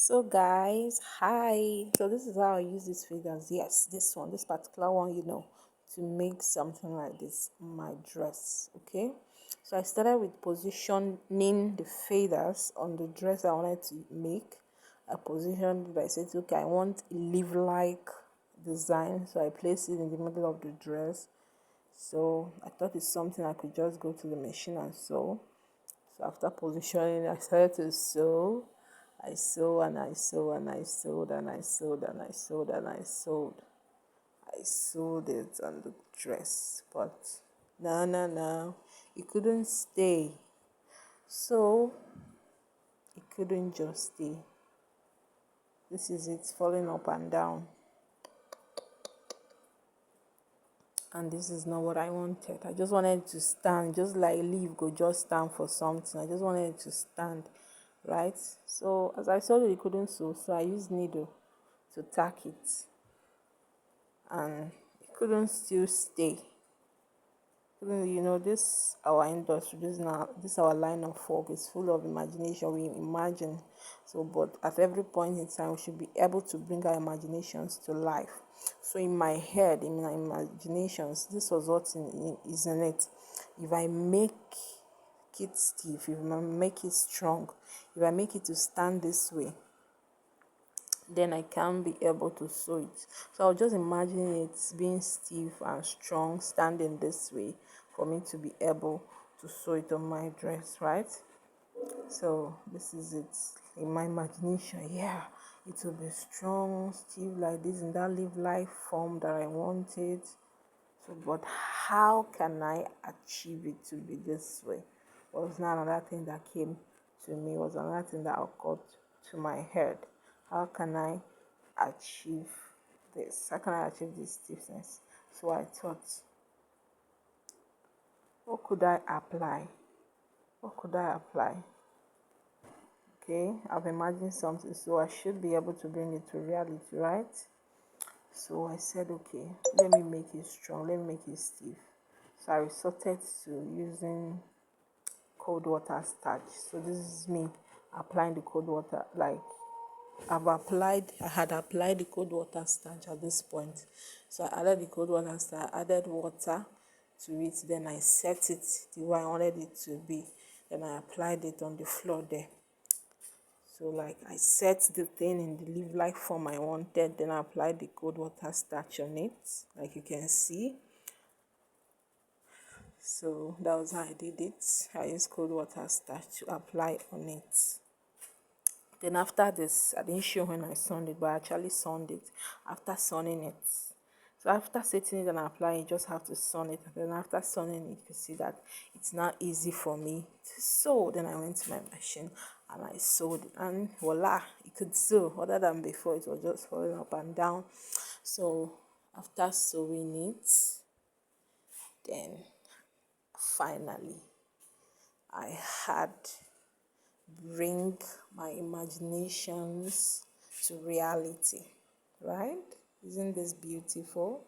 So guys, hi. So this is how I use these figures. Yes, this particular one, to make something like this my dress. Okay. So I started with positioning the faders on the dress I wanted to make. I positioned it. I said, okay, I want a leaf-like design. So I placed it in the middle of the dress. So I thought it's something I could just go to the machine and sew. So after positioning, I started to sew. I sew and I sew and I sewed and I sewed and I sewed and I sewed. I sewed it on the dress, but no, it couldn't stay. So it couldn't just stay. This is it falling up and down. And this is not what I wanted. I just wanted to stand, just like leaf go just stand for something. I just wanted it to stand, right? So as I saw that it couldn't sew, so I used needle to tack it, and it couldn't still stay. This our industry, this our line of work is full of imagination. We imagine, so but at every point in time, we should be able to bring our imaginations to life. So in my head, in my imaginations, this was what is in it. If I make it stiff, if I make it strong, if I make it to stand this way, then I can be able to sew it. So I was just imagining it being stiff and strong, standing this way for me to be able to sew it on my dress, right? So this is it in my imagination. Yeah, it will be strong, stiff like this in that leaf-like form that I wanted. So, but how can I achieve it to be this way? Was now another thing that came to me, was another thing that occurred to my head. How can I achieve this? How can I achieve this stiffness? So I thought, what could I apply? What could I apply? Okay, I've imagined something, so I should be able to bring it to reality, right? So I said, okay, let me make it strong, let me make it stiff. So I resorted to using cold water starch. So this is me applying the cold water. Like I had applied the cold water starch at this point. So I added the cold water starch, added water to it, then I set it the way I wanted it to be. Then I applied it on the floor there. So like I set the thing in the leaf-like form I wanted, then I applied the cold water starch on it, like you can see. So that was how I did it. I used cold water starch to apply on it. Then after this, I didn't show when I sunned it, but I actually sunned it after sunning it. So after setting it and applying, you just have to sun it. And then after sunning it, you can see that it's not easy for me to sew. Then I went to my machine and I sewed it. And voila, it could sew. Other than before, it was just falling up and down. So after sewing it, then finally, I had bring my imaginations to reality, right? Isn't this beautiful?